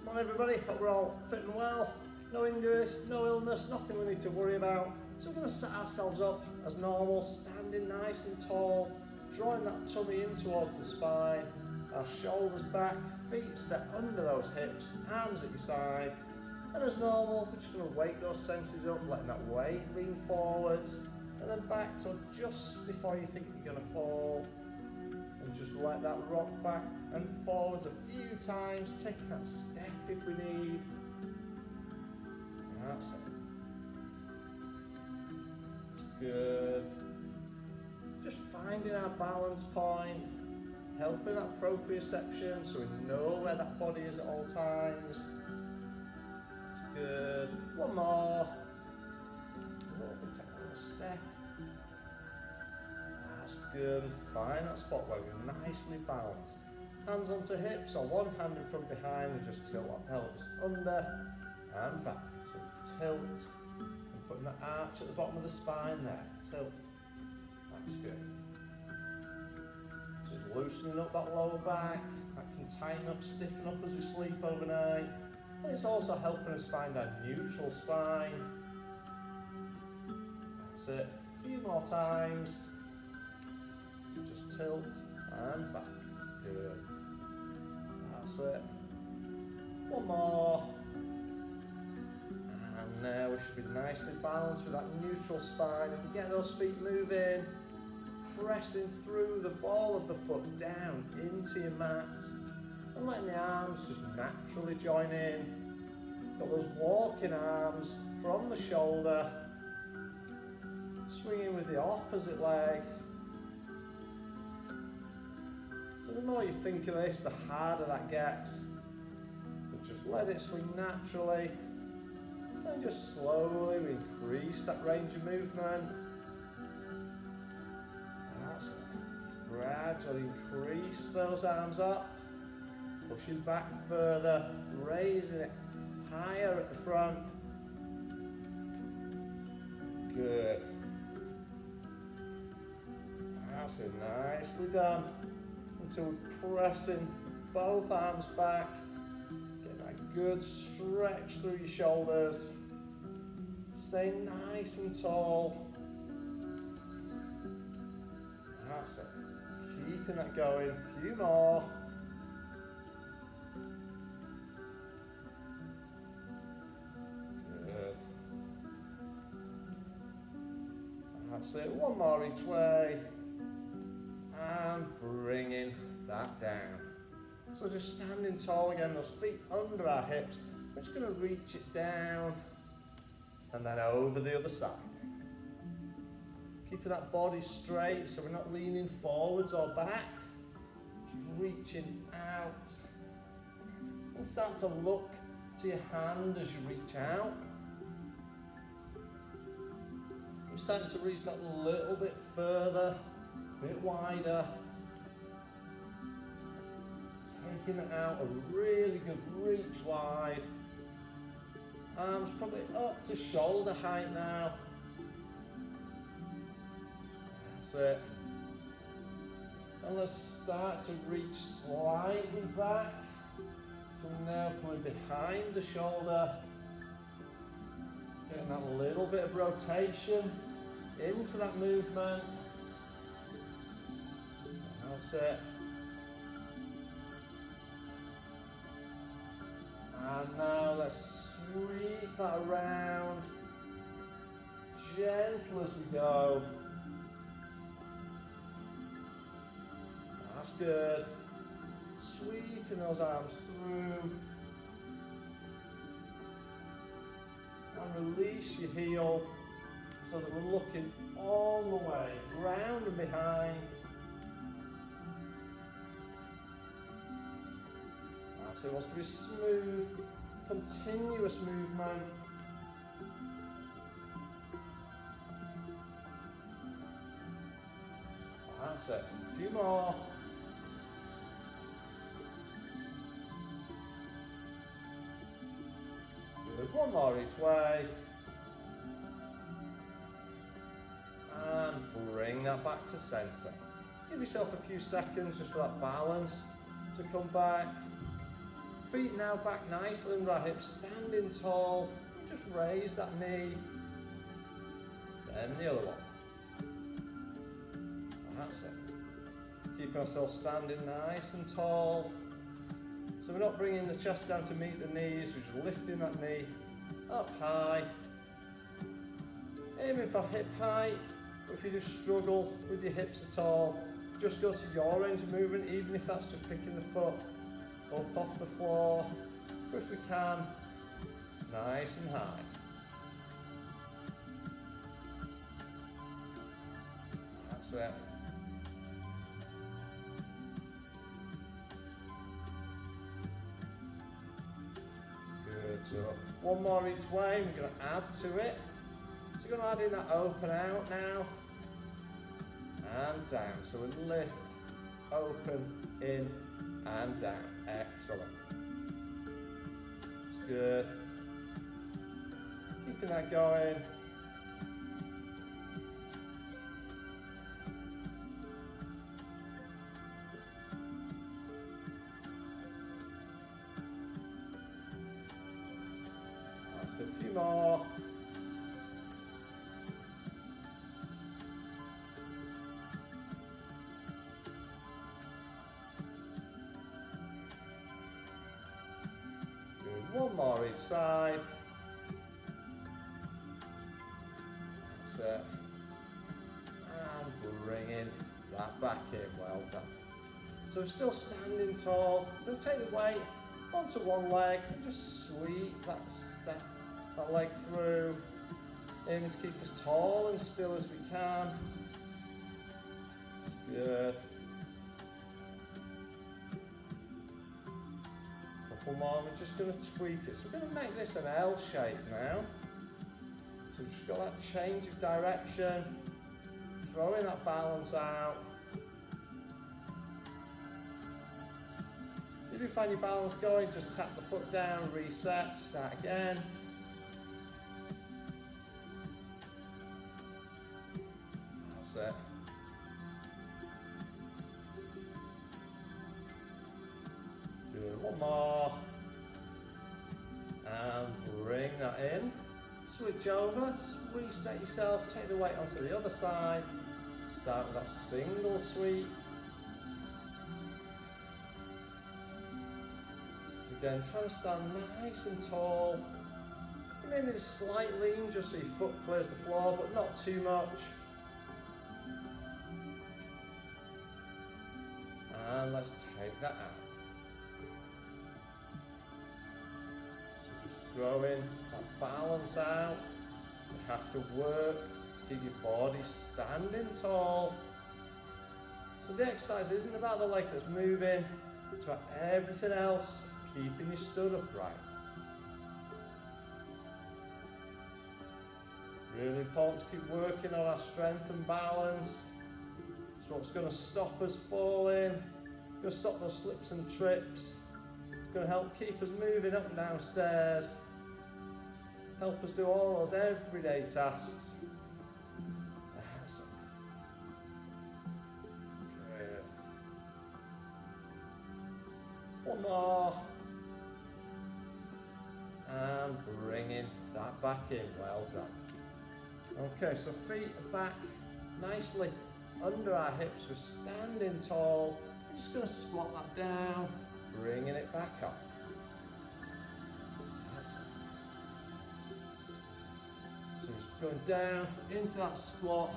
Come on everybody, hope we're all fit and well, no injuries, no illness, nothing we need to worry about. So we're going to set ourselves up as normal, standing nice and tall, drawing that tummy in towards the spine, our shoulders back, feet set under those hips, arms at your side. And as normal, we're just going to wake those senses up, letting that weight lean forwards, and then back to just before you think you're going to fall. And just let that rock back and forwards a few times, taking that step if we need. That's it. That's good. Just finding our balance point, helping that proprioception so we know where that body is at all times. That's good. One more. We take a little step. That's good, and find that spot where we're nicely balanced. Hands onto hips, or one hand in front behind, and just tilt that pelvis under and back. So tilt, and putting that arch at the bottom of the spine there. Tilt. That's good. So just loosening up that lower back. That can tighten up, stiffen up as we sleep overnight. And it's also helping us find our neutral spine. That's it. A few more times. Just tilt and back. Good. That's it. One more. And now we should be nicely balanced with that neutral spine. And get those feet moving. Pressing through the ball of the foot down into your mat. And letting the arms just naturally join in. Got those walking arms from the shoulder. Swinging with the opposite leg. So the more you think of this, the harder that gets. But just let it swing naturally. And just slowly we increase that range of movement. That's it. Gradually increase those arms up. Pushing back further, raising it higher at the front. Good. That's it, nicely done. Until we're pressing both arms back, get that good stretch through your shoulders, stay nice and tall. That's it, keeping that going, a few more. Good. That's it, one more each way. And bringing that down. So just standing tall again, those feet under our hips. We're just going to reach it down and then over the other side. Keeping that body straight so we're not leaning forwards or back. Just reaching out. And start to look to your hand as you reach out. We're starting to reach that a little bit further. A bit wider, taking it out a really good reach wide, arms probably up to shoulder height now, that's it, and let's start to reach slightly back, so we're now coming behind the shoulder, getting that little bit of rotation into that movement. That's it. And now let's sweep that around, gentle as we go. That's good. Sweeping those arms through. And release your heel so that we're looking all the way round and behind. So it wants to be smooth, continuous movement. That's it. A few more. Good. One more each way. And bring that back to centre. Just give yourself a few seconds just for that balance to come back. Feet now back nicely under our hips, standing tall. Just raise that knee. Then the other one. That's it. Keeping ourselves standing nice and tall. So we're not bringing the chest down to meet the knees, we're just lifting that knee up high. Aiming for hip height, but if you just struggle with your hips at all, just go to your range of movement, even if that's just picking the foot up off the floor. But if we can, nice and high. That's it. Good, so one more each way, we're going to add to it. So we're going to add in that open out now, and down. So we lift, open, in, and down. Excellent. That's good. Keeping that going. That's a few more. One more each side. That's it. And bringing that back in. Well done. So we're still standing tall. We're going to take the weight onto one leg and just sweep that leg through. Aiming to keep as tall and still as we can. That's good. More. We're just going to tweak it. So we're going to make this an L shape now. So we've just got that change of direction, throwing that balance out. If you find your balance going, just tap the foot down, reset, start again. That's it. One more, and bring that in, switch over, reset yourself, take the weight onto the other side, start with that single sweep. Again, try to stand nice and tall. You may need a slight lean just so your foot clears the floor, but not too much. And let's take that out. Throwing that balance out. You have to work to keep your body standing tall. So the exercise isn't about the leg that's moving, it's about everything else, keeping you stood upright. Really important to keep working on our strength and balance. It's what's going to stop us falling, going to stop those slips and trips. It's going to help keep us moving up and down stairs. Help us do all those everyday tasks. That's it. Good. One more. And bringing that back in. Well done. Okay, so feet are back nicely under our hips. We're standing tall. We're just going to squat that down, bringing it back up. That's it. So just going down into that squat.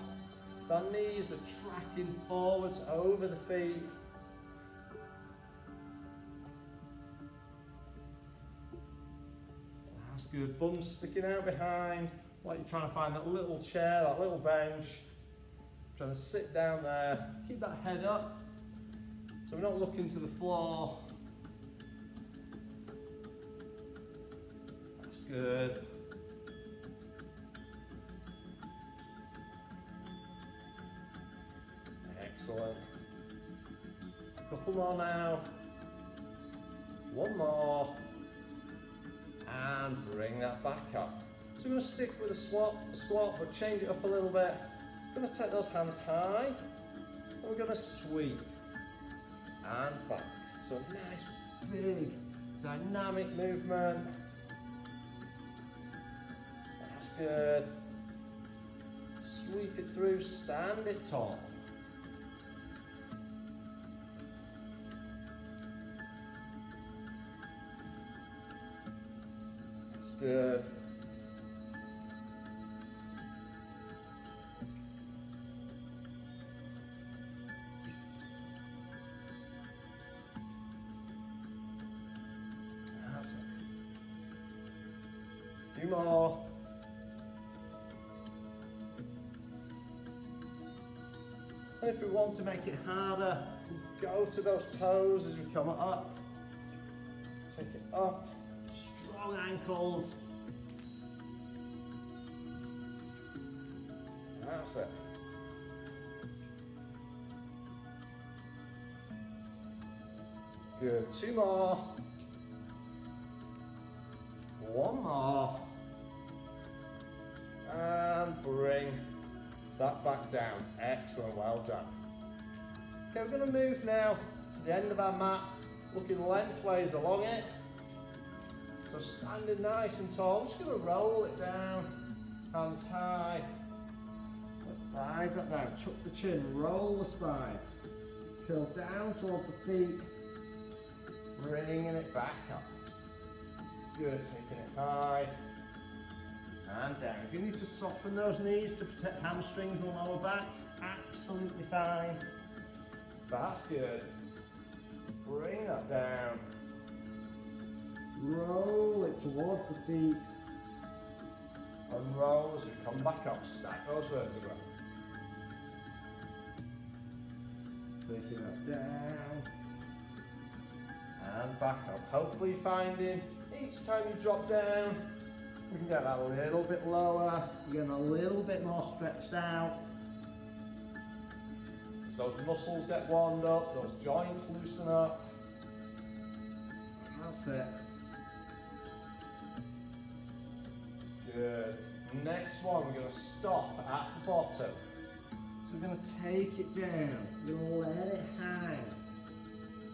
Our knees are tracking forwards over the feet. That's good. Bum sticking out behind. Like you're trying to find that little chair, that little bench. Trying to sit down there. Keep that head up. So we're not looking to the floor. That's good. Excellent. A couple more now. One more. And bring that back up. So we're going to stick with a squat, but change it up a little bit. We're going to take those hands high, and we're going to sweep and back. So a nice big Dynamic movement. That's good. Sweep it through, stand it tall. That's good. That's it. A few more. And if we want to make it harder, go to those toes as we come up. Take it up, strong ankles. That's it. Good, 2 more. 1 more. And bring that back down. Excellent, well done. Okay, we're going to move now to the end of our mat, looking lengthways along it. So standing nice and tall, I'm just going to roll it down, hands high. Let's dive that down, tuck the chin, roll the spine, curl down towards the feet, bringing it back up. Good, taking it high. And down. If you need to soften those knees to protect hamstrings and lower back, absolutely fine. That's good. Bring that down. Roll it towards the feet. And roll as we come back up. Stack those vertebrae. Taking that down. And back up. Hopefully finding each time you drop down, we can get that a little bit lower, we're getting a little bit more stretched out. As those muscles get warmed up, those joints loosen up. That's it. Good. Next one, we're going to stop at the bottom. So we're going to take it down, we're going to let it hang.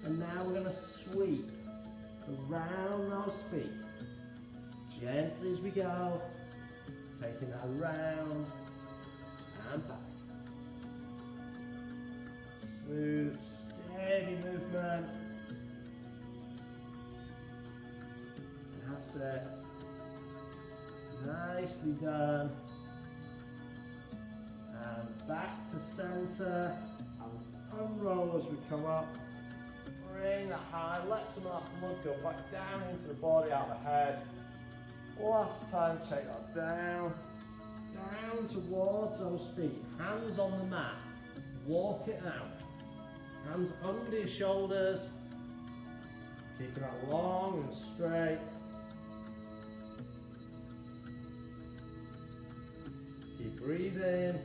And now we're going to sweep around those feet. Gently as we go, taking that around and back. Smooth, steady movement. That's it. Nicely done. And back to center. And unroll as we come up. Bring that high, let some of that blood go back down into the body, out of the head. Last time, take that down, down towards those feet, hands on the mat, walk it out, hands under your shoulders, keeping that long and straight. Keep breathing.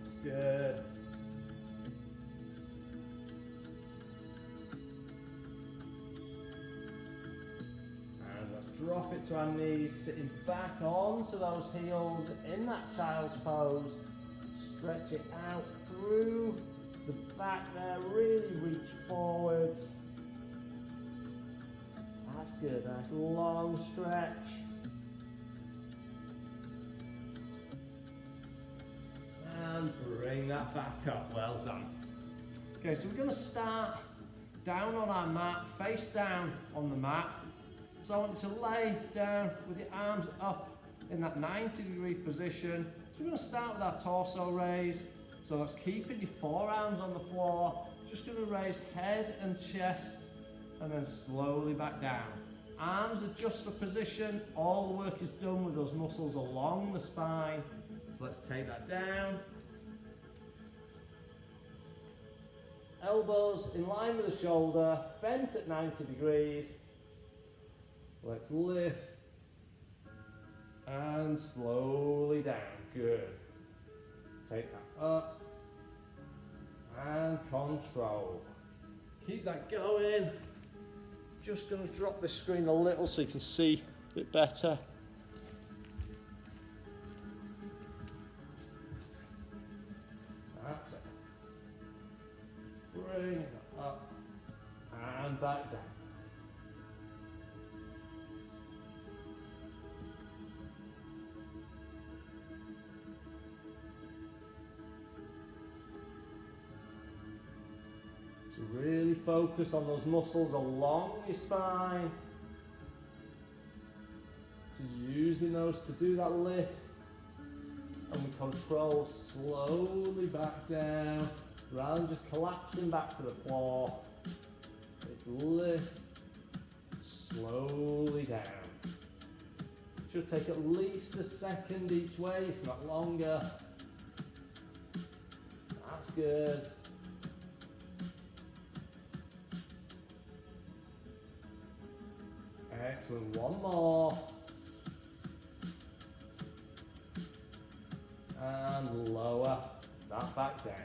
That's good. Drop it to our knees, sitting back onto those heels in that child's pose. Stretch it out through the back there, really reach forwards. That's good, nice long stretch. And bring that back up, well done. Okay, so we're going to start down on our mat, face down on the mat. So I want you to lay down with your arms up in that 90-degree position. So we're going to start with our torso raise. So that's keeping your forearms on the floor. Just going to raise head and chest and then slowly back down. Arms adjust for position. All the work is done with those muscles along the spine. So let's take that down. Elbows in line with the shoulder, bent at 90 degrees. Let's lift and slowly down. Good. Take that up and control. Keep that going. Just going to drop this screen a little so you can see a bit better. That's it. bring it up and back down. So really focus on those muscles along your spine. So using those to do that lift. And we control slowly back down, rather than just collapsing back to the floor. It's lift, slowly down. Should take at least a second each way, if not longer. That's good. Excellent, one more. And lower that back down.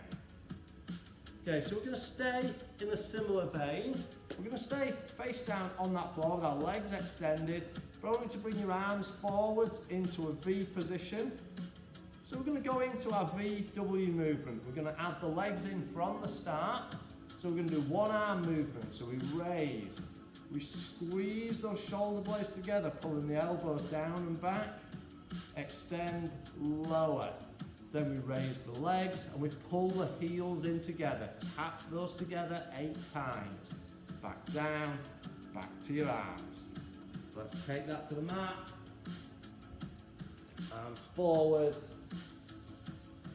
Okay, so we're going to stay in a similar vein. We're going to stay face down on that floor with our legs extended, but I want you to bring your arms forwards into a V position. So we're going to go into our VW movement. We're going to add the legs in from the start. So we're going to do one arm movement. So we raise, we squeeze those shoulder blades together, pulling the elbows down and back, extend, lower. Then we raise the legs and we pull the heels in together. Tap those together 8 times. Back down, back to your arms. Let's take that to the mat. Arms forwards.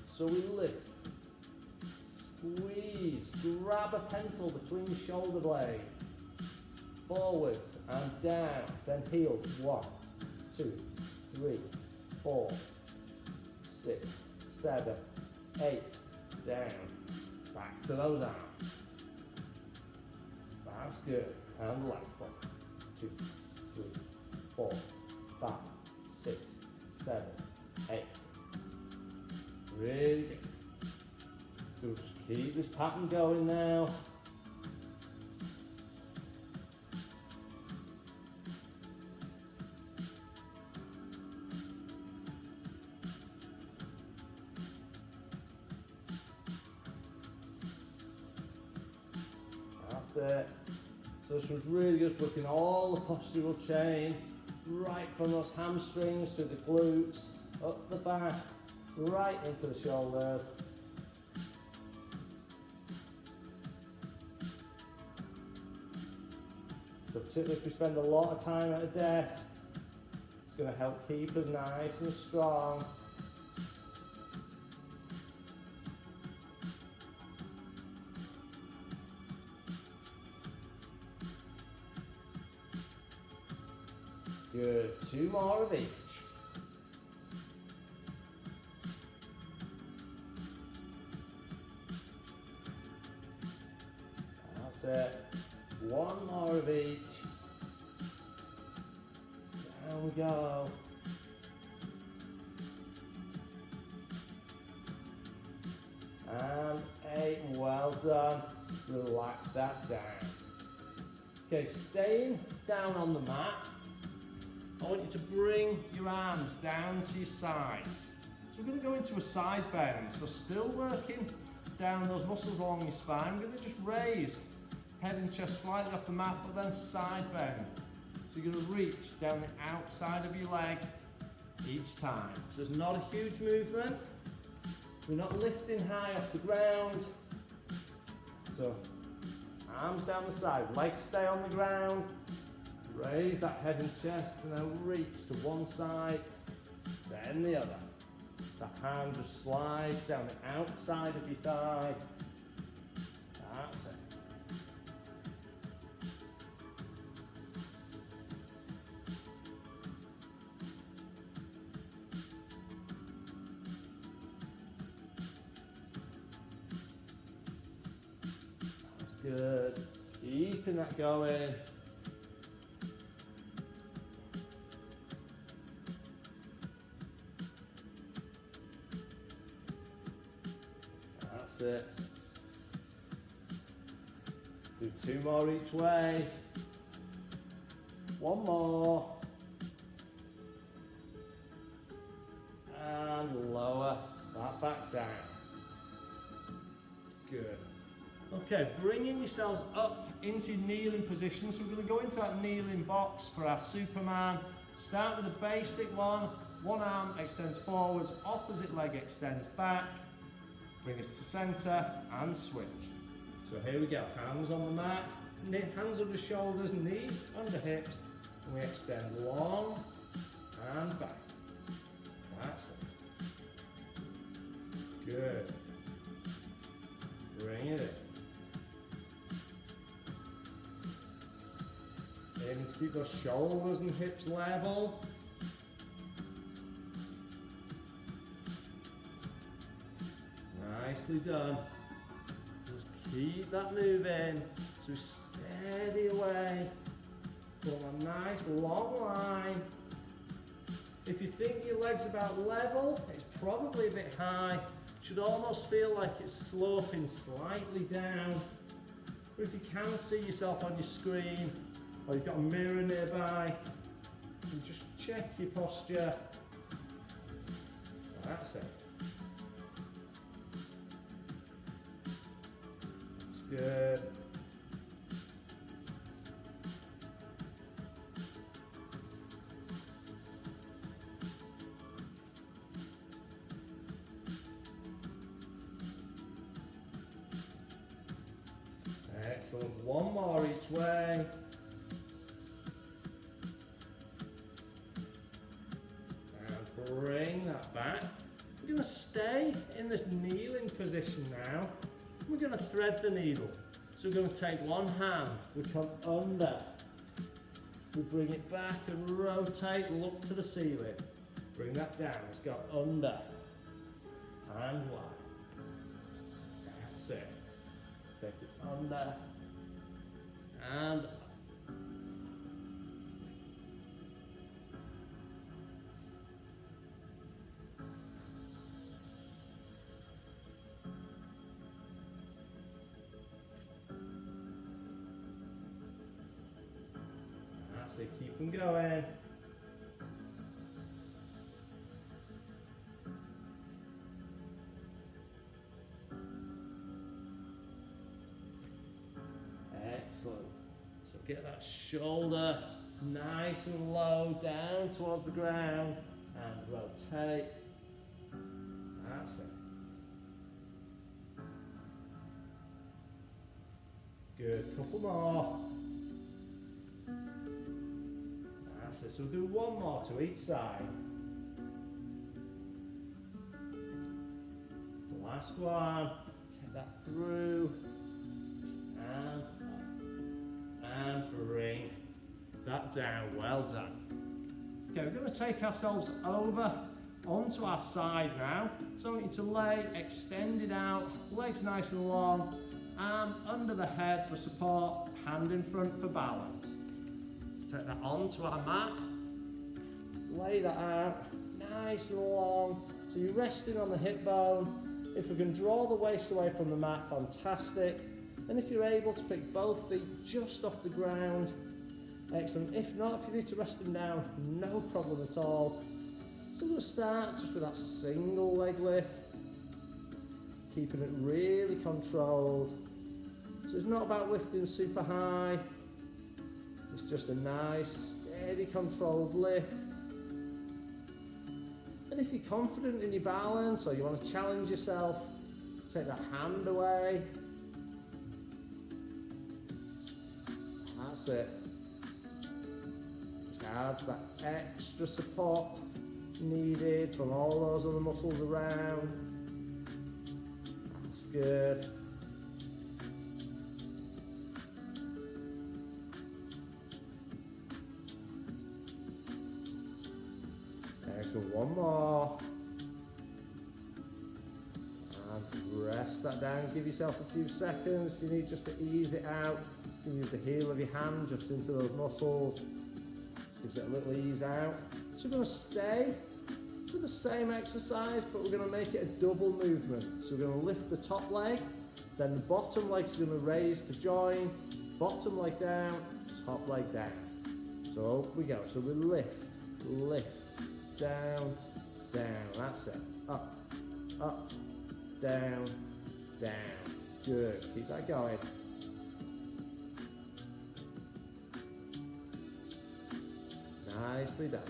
So we lift, squeeze, grab a pencil between your shoulder blades. Forwards and down, then heels. 1, 2, 3, 4, 6, 7, 8, down, back to those arms. That's good. And left. 1, 2, 3, 4, 5, 6, 7, 8. Really good. So just keep this pattern going now. It. So this was really good, working all the postural chain, right from those hamstrings to the glutes, up the back, right into the shoulders. So particularly if we spend a lot of time at a desk, it's going to help keep us nice and strong. Good, 2 more of each. That's it. 1 more of each. Down we go. And 8, well done. Relax that down. Okay, staying down on the mat. I want you to bring your arms down to your sides. So we're going to go into a side bend. So still working down those muscles along your spine. We're going to just raise head and chest slightly off the mat, but then side bend. So you're going to reach down the outside of your leg each time. So there's not a huge movement. We're not lifting high off the ground. So arms down the side, legs stay on the ground. Raise that head and chest and then reach to one side, then the other. The hand just slides down the outside of your thigh. That's it. That's good. Keeping that going. That's it. Do 2 more each way. 1 more. And lower that back down. Good. Okay, bringing yourselves up into kneeling position. So we're going to go into that kneeling box for our Superman. Start with a basic one. One arm extends forwards, opposite leg extends back. Bring it to center and switch. So here we go, hands on the mat, hands under shoulders, knees under hips, and we extend long and back. That's it. Good. Bring it in. Aiming to keep those shoulders and hips level. Nicely done. Just keep that moving. So steady away. Pull a nice long line. If you think your leg's about level, it's probably a bit high. Should almost feel like it's sloping slightly down. But if you can see yourself on your screen, or you've got a mirror nearby, you just check your posture. That's it. That's good. Excellent. One more each way. And bring that back. We're going to stay in this kneeling position now. We're going to thread the needle. So we're going to take one hand, we come under. We bring it back and rotate, look to the ceiling. Bring that down, let's go under. And one. That's it. Take it under. And up. That's it, keep them going. Excellent. So get that shoulder nice and low down towards the ground and rotate. That's it. Good, couple more. That's it. So we'll do one more to each side. Last one. Take that through. And up. And bring that down. Well done. Okay, we're going to take ourselves over onto our side now. So I want you to lay extended out, legs nice and long, arm under the head for support, hand in front for balance. Let's take that onto our mat. Lay that out nice and long. So you're resting on the hip bone. If we can draw the waist away from the mat, fantastic. And if you're able to pick both feet just off the ground, excellent. If not, if you need to rest them down, no problem at all. So we'll start just with that single leg lift, keeping it really controlled. So it's not about lifting super high, it's just a nice, steady, controlled lift. And if you're confident in your balance or you want to challenge yourself, take that hand away. That's it. Just adds that extra support needed from all those other muscles around. That's good. Excellent. One more. And rest that down. Give yourself a few seconds if you need just to ease it out. You can use the heel of your hand just into those muscles. Gives it a little ease out. So we're going to stay with the same exercise, but we're going to make it a double movement. So we're going to lift the top leg, then the bottom leg's going to raise to join, bottom leg down, top leg down. So up we go. So we lift, down, down. That's it. Up, down, down, Good, keep that going. Nicely done.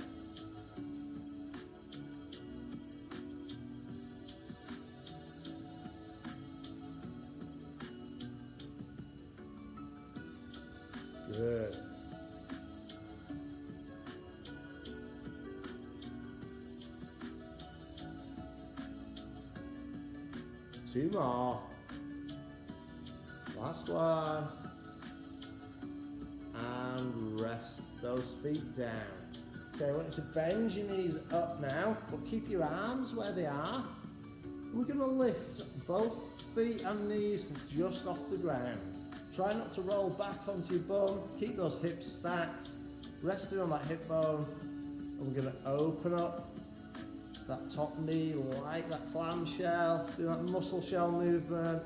Good. Two more. Last one. And rest those feet down. Okay, I want you to bend your knees up now, but keep your arms where they are. We're going to lift both feet and knees just off the ground. Try not to roll back onto your bum. Keep those hips stacked. Resting on that hip bone. And we're going to open up that top knee like that clamshell. Do that muscle shell movement.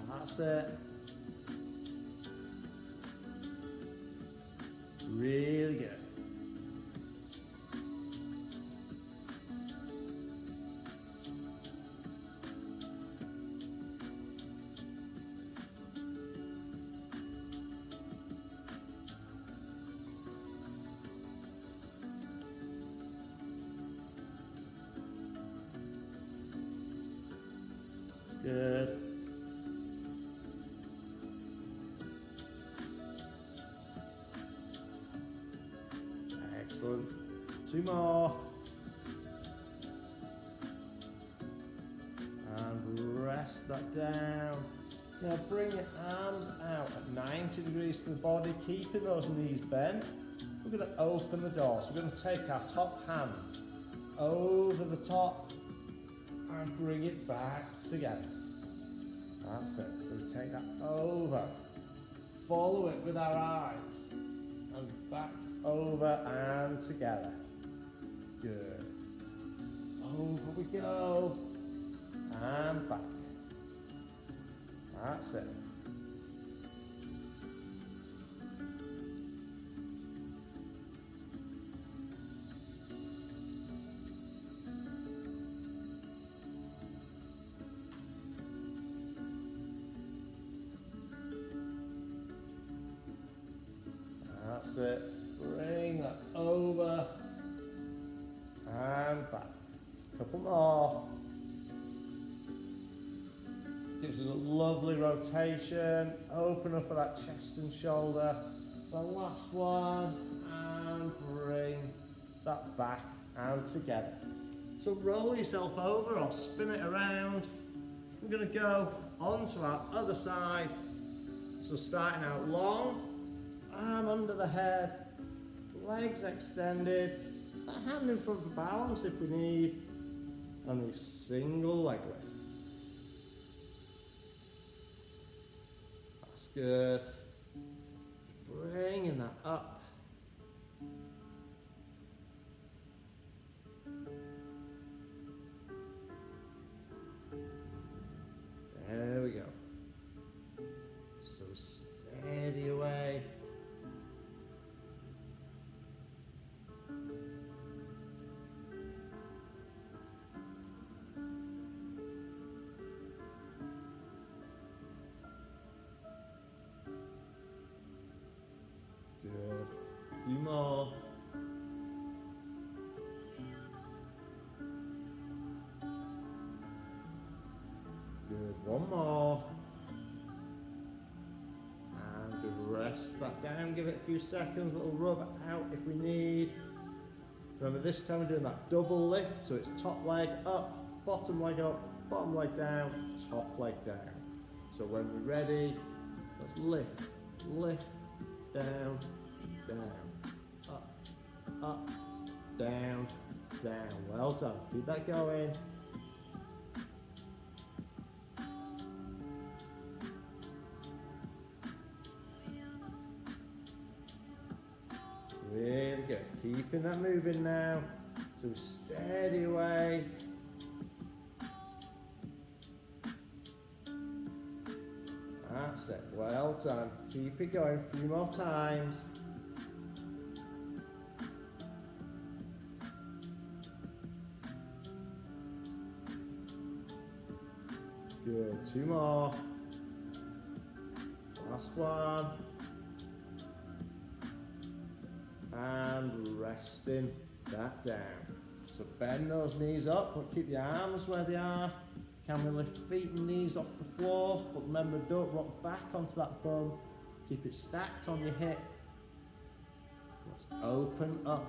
That's it. Really good. Good. Excellent. Two more. And rest that down. Now bring your arms out at 90 degrees to the body, keeping those knees bent. We're going to open the door. So we're going to take our top hand over the top and bring it back together. That's it. So we take that over, follow it with our eyes, and back over and together. Good. Over we go, and back. That's it. That's it. Bring that over and back. Couple more. Gives us a lovely rotation. Open up at that chest and shoulder. The last one, and bring that back and together. So roll yourself over or spin it around. We're going to go onto our other side. So starting out long, arm under the head, legs extended, that hand in front for balance if we need, and a single leg lift. That's good. Bringing that up. There we go. So steady away. Good. A few more. Good. One more. And just rest that down. Give it a few seconds. A little rub out if we need. Remember, this time we're doing that double lift. So it's top leg up, bottom leg down, top leg down. So when we're ready, let's lift, lift, down, down, up, down, down. Well done. Keep that going. Really good. Keeping that moving now. So steady away. That's it. Well done. Keep it going. A few more times. Good, 2 more. Last one. And resting that down. So bend those knees up, but keep the arms where they are. Can we lift feet and knees off the floor? But remember, don't rock back onto that bum. Keep it stacked on your hip. Let's open up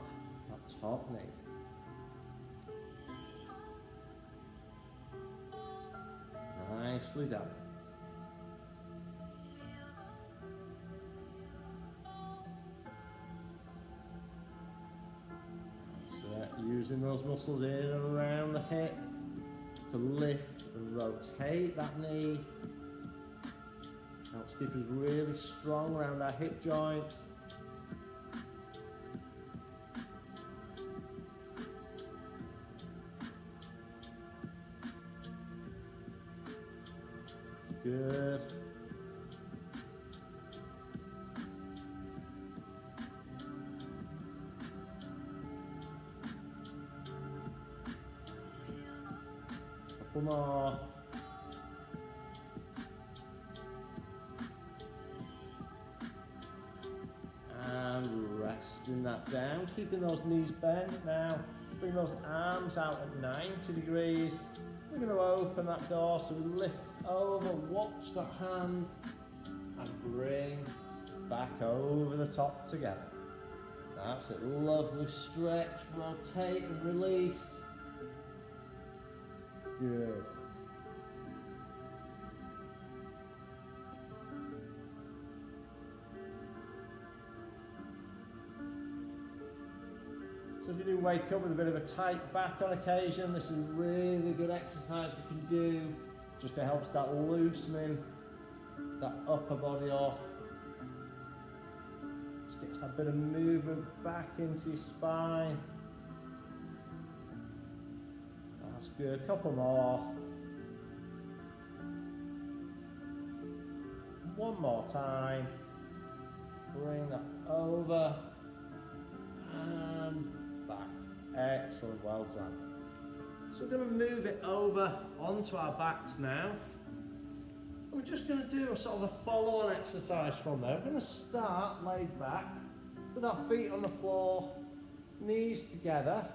that top knee. Nicely done. That's it. Using those muscles in and around the hip to lift and rotate that knee. Helps keep us really strong around our hip joints. Good. Couple more. And resting that down, keeping those knees bent now. Bring those arms out at 90 degrees. We're going to open that door, so we lift over, watch that hand, and bring back over the top together. That's it, lovely stretch, rotate and release. Good. So if you do wake up with a bit of a tight back on occasion, this is a really good exercise we can do just to help start loosening that upper body off. Just gets that bit of movement back into your spine. That's good. Couple more. One more time. Bring that over and back. Excellent, well done. So we're going to move it over onto our backs now. And we're just going to do a sort of a follow-on exercise from there. We're going to start laid back with our feet on the floor, knees together.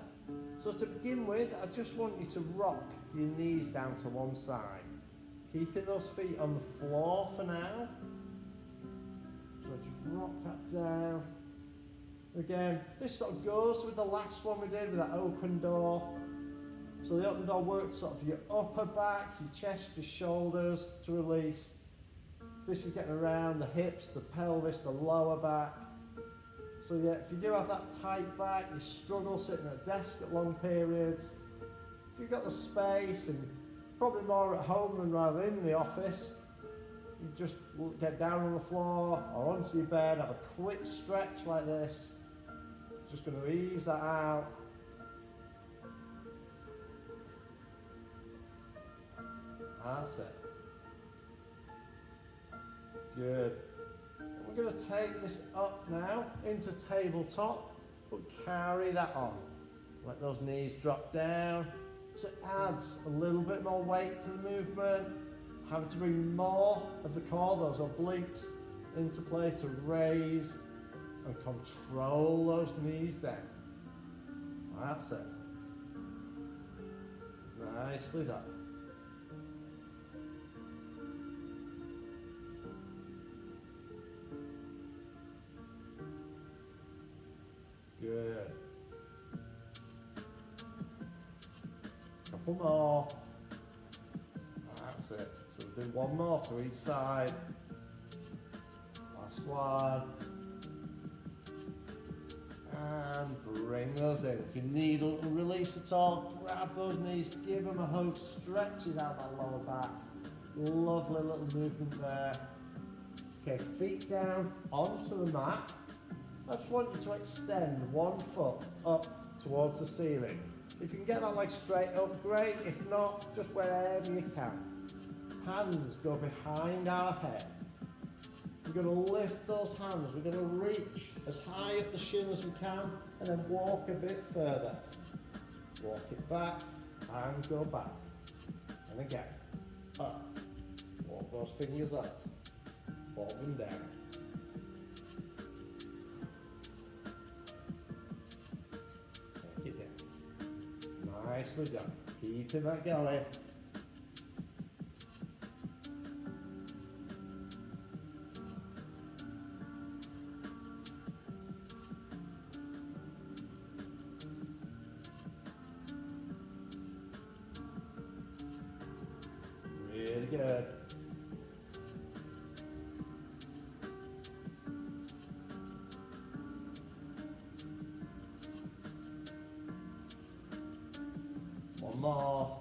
So to begin with, I just want you to rock your knees down to one side. Keeping those feet on the floor for now. So just rock that down. Again, this sort of goes with the last one we did with that open door. So the open door works sort of your upper back, your chest, your shoulders to release. This is getting around the hips, the pelvis, the lower back. So yeah, if you do have that tight back, you struggle sitting at a desk at long periods. If you've got the space and probably more at home than rather in the office, you just get down on the floor or onto your bed, have a quick stretch like this. Just going to ease that out. That's it. Good. We're going to take this up now into tabletop, but carry that on. Let those knees drop down. So it adds a little bit more weight to the movement. Having to bring more of the core, those obliques, into play to raise and control those knees down. That's it. Nicely done. Good. Couple more. That's it. So we'll do one more to each side. Last one. And bring those in. If you need a little release at all, grab those knees, give them a hug, stretches out that lower back. Lovely little movement there. Okay, feet down onto the mat. I just want you to extend one foot up towards the ceiling. If you can get that leg straight up, great. If not, just wherever you can. Hands go behind our head. We're going to lift those hands. We're going to reach as high up the shin as we can and then walk a bit further. Walk it back and go back. And again, up. Put those fingers up. Pop them down. Take it down. Nicely done. Keeping that going. Really good. One more.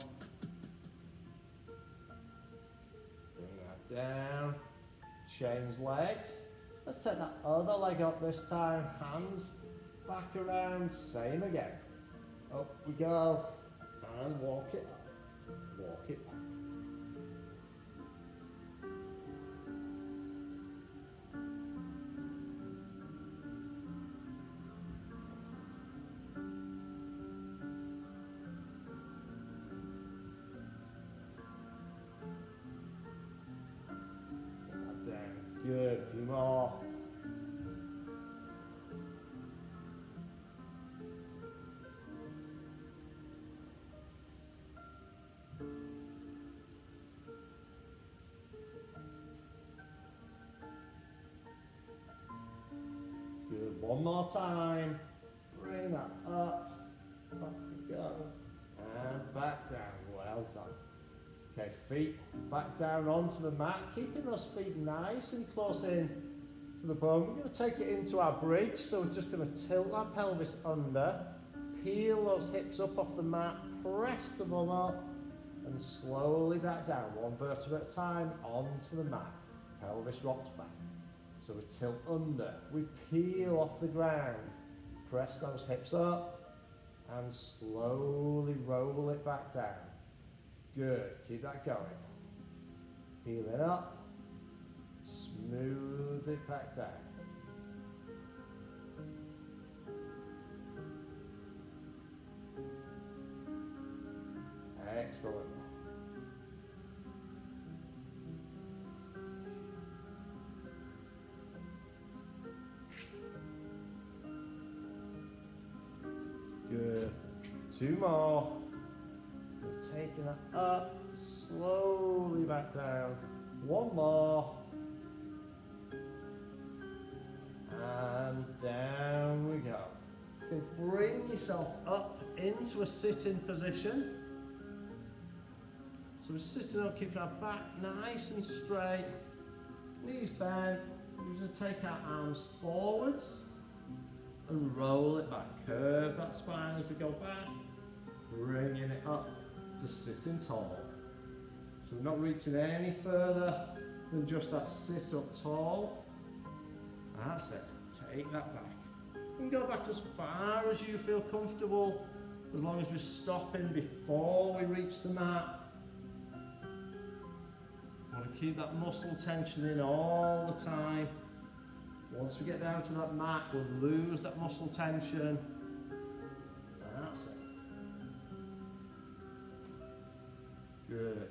Bring that down. Change legs. Let's take that other leg up this time. Hands back around. Same again. Up we go. And walk it up. Walk it back. Good, a few more. Good, one more time. Bring that up. Up we go. And back down, well done. Okay, feet back down onto the mat, keeping those feet nice and close in to the bum. We're going to take it into our bridge, so we're just going to tilt that pelvis under, peel those hips up off the mat, press the bum up, and slowly back down, one vertebra at a time, onto the mat. Pelvis rocks back. So we tilt under, we peel off the ground, press those hips up, and slowly roll it back down. Good, keep that going. Peel it up, smooth it back down. Excellent. Good, two more. Taking that up, slowly back down. One more. And down we go. Okay, bring yourself up into a sitting position. So we're sitting up, keeping our back nice and straight. Knees bent. We're going to take our arms forwards and roll it back. Curve that spine as we go back. Bringing it up to sitting tall. So we're not reaching any further than just that sit up tall. That's it. Take that back. You can go back as far as you feel comfortable, as long as we're stopping before we reach the mat. We want to keep that muscle tension in all the time. Once we get down to that mat, we'll lose that muscle tension. That's it. Good.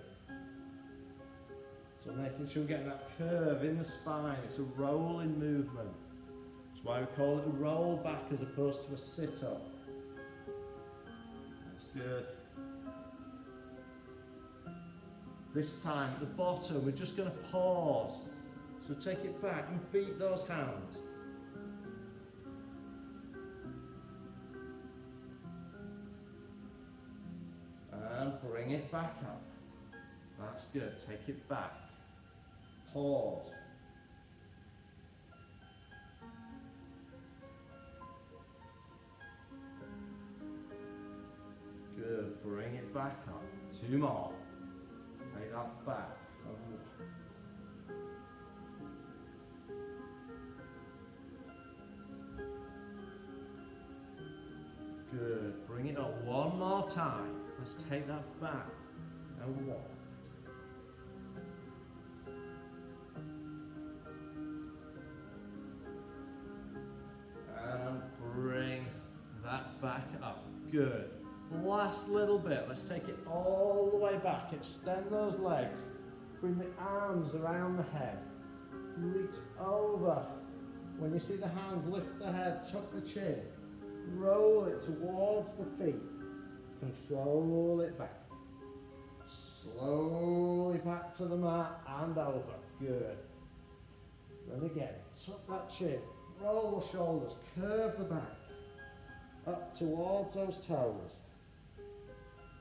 So making sure we're getting that curve in the spine. It's a rolling movement. That's why we call it a roll back as opposed to a sit up. That's good. This time at the bottom, we're just going to pause. So take it back and beat those hands. And bring it back up. That's good. Take it back. Pause. Good. Bring it back up. Two more. Take that back. Good. Bring it up one more time. Let's take that back. And walk. And bring that back up. Good. Last little bit. Let's take it all the way back. Extend those legs. Bring the arms around the head. Reach over. When you see the hands, lift the head, tuck the chin. Roll it towards the feet. Control it back. Slowly back to the mat and over. Good. Then again, tuck that chin. Roll the shoulders, curve the back. Up towards those toes.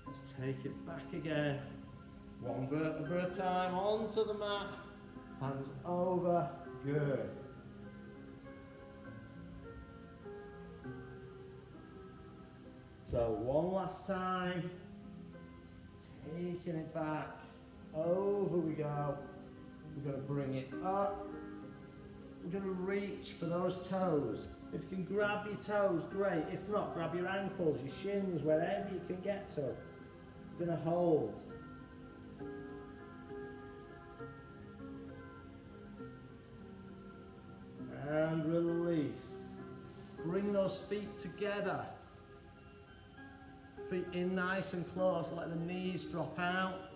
Let's take it back again. One vertebra at a time, onto the mat. Hands over. Good. So one last time. Taking it back. Over we go. We're going to bring it up. We're going to reach for those toes. If you can grab your toes, great. If not, grab your ankles, your shins, wherever you can get to. We're going to hold. And release. Bring those feet together. Feet in nice and close, let the knees drop out.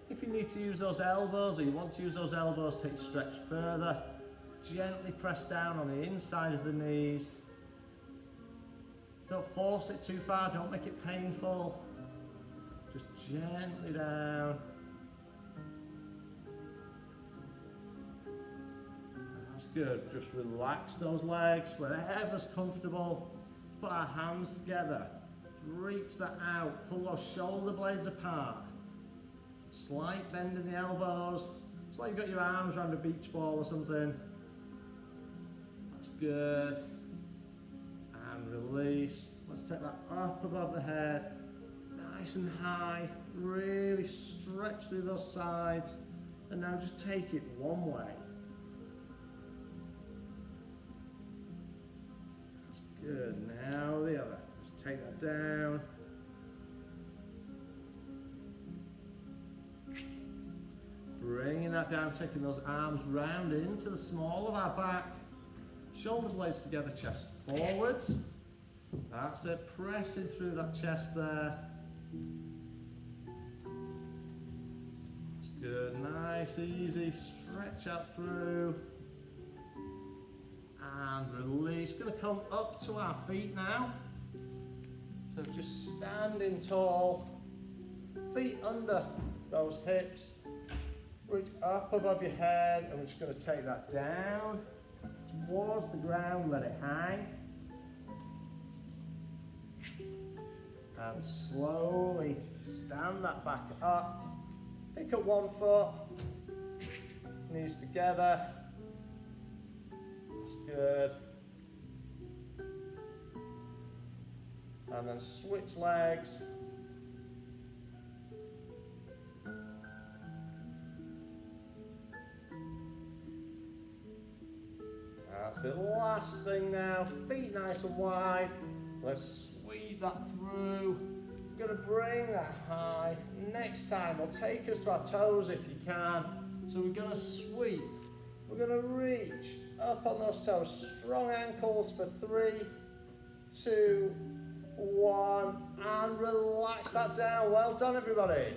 If you need to use those elbows or you want to use those elbows, take a stretch further. Gently press down on the inside of the knees. Don't force it too far, don't make it painful. Just gently down. That's good. Just relax those legs, wherever's comfortable. Put our hands together. Reach that out. Pull those shoulder blades apart. Slight bend in the elbows. It's like you've got your arms around a beach ball or something. That's good. And release. Let's take that up above the head. Nice and high. Really stretch through those sides. And now just take it one way. That's good. Now the other. Let's take that down. Bringing that down, taking those arms round into the small of our back. Shoulder blades together, chest forwards. That's it, pressing through that chest there. That's good, nice, easy, stretch out through. And release, gonna come up to our feet now. So just standing tall, feet under those hips. Reach up above your head, and we're just going to take that down towards the ground, let it hang. And slowly stand that back up. Pick up one foot, knees together. That's good. And then switch legs. That's the last thing now. Feet nice and wide. Let's sweep that through. We're going to bring that high. Next time, we'll take us to our toes if you can. So we're going to sweep. We're going to reach up on those toes. Strong ankles for 3, 2, 1. And relax that down. Well done, everybody.